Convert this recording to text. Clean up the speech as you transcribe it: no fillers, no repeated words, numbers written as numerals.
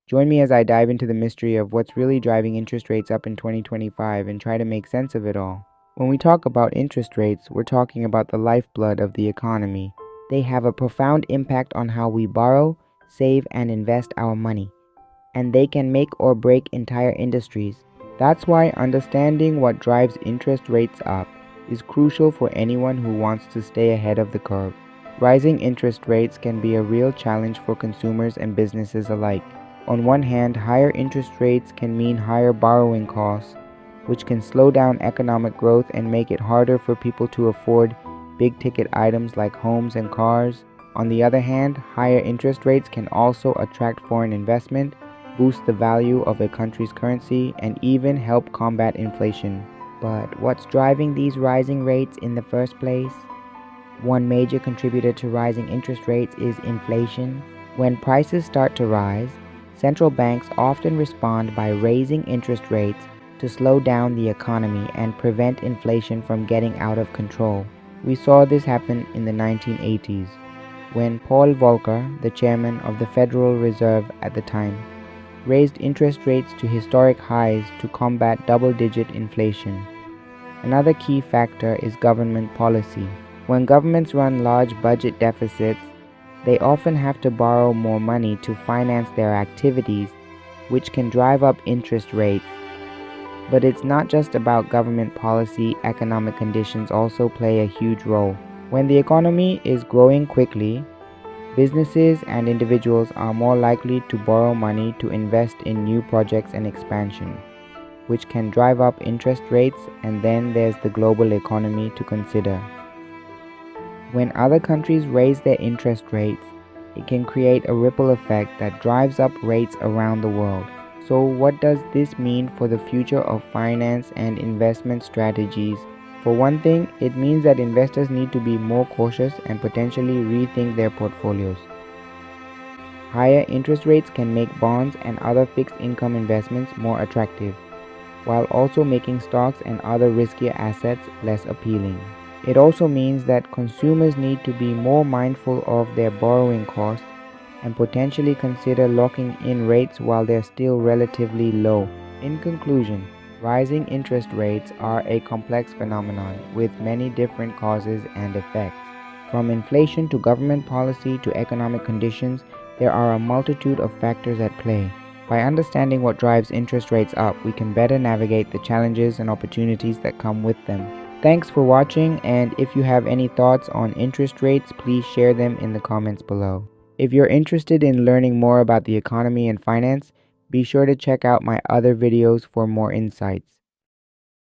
Join me as I dive into the mystery of what's really driving interest rates up in 2025 and try to make sense of it all. When we talk about interest rates, we're talking about the lifeblood of the economy. They have a profound impact on how we borrow, save, and invest our money, and they can make or break entire industries. That's why understanding what drives interest rates up is crucial for anyone who wants to stay ahead of the curve. Rising interest rates can be a real challenge for consumers and businesses alike. On one hand, higher interest rates can mean higher borrowing costs, which can slow down economic growth and make it harder for people to afford big-ticket items like homes and cars. On the other hand, higher interest rates can also attract foreign investment, boost the value of a country's currency, and even help combat inflation. But what's driving these rising rates in the first place? One major contributor to rising interest rates is inflation. When prices start to rise, central banks often respond by raising interest rates to slow down the economy and prevent inflation from getting out of control. We saw this happen in the 1980s, when Paul Volcker, the chairman of the Federal Reserve at the time, raised interest rates to historic highs to combat double-digit inflation. Another key factor is government policy. When governments run large budget deficits, they often have to borrow more money to finance their activities, which can drive up interest rates. But it's not just about government policy, economic conditions also play a huge role. When the economy is growing quickly, businesses and individuals are more likely to borrow money to invest in new projects and expansion, which can drive up interest rates, and then there's the global economy to consider. When other countries raise their interest rates, it can create a ripple effect that drives up rates around the world. So what does this mean for the future of finance and investment strategies? For one thing, it means that investors need to be more cautious and potentially rethink their portfolios. Higher interest rates can make bonds and other fixed income investments more attractive, while also making stocks and other riskier assets less appealing. It also means that consumers need to be more mindful of their borrowing costs and potentially consider locking in rates while they're still relatively low. In conclusion, rising interest rates are a complex phenomenon with many different causes and effects. From inflation to government policy to economic conditions, there are a multitude of factors at play. By understanding what drives interest rates up, we can better navigate the challenges and opportunities that come with them. Thanks for watching, and if you have any thoughts on interest rates, please share them in the comments below. If you're interested in learning more about the economy and finance, be sure to check out my other videos for more insights.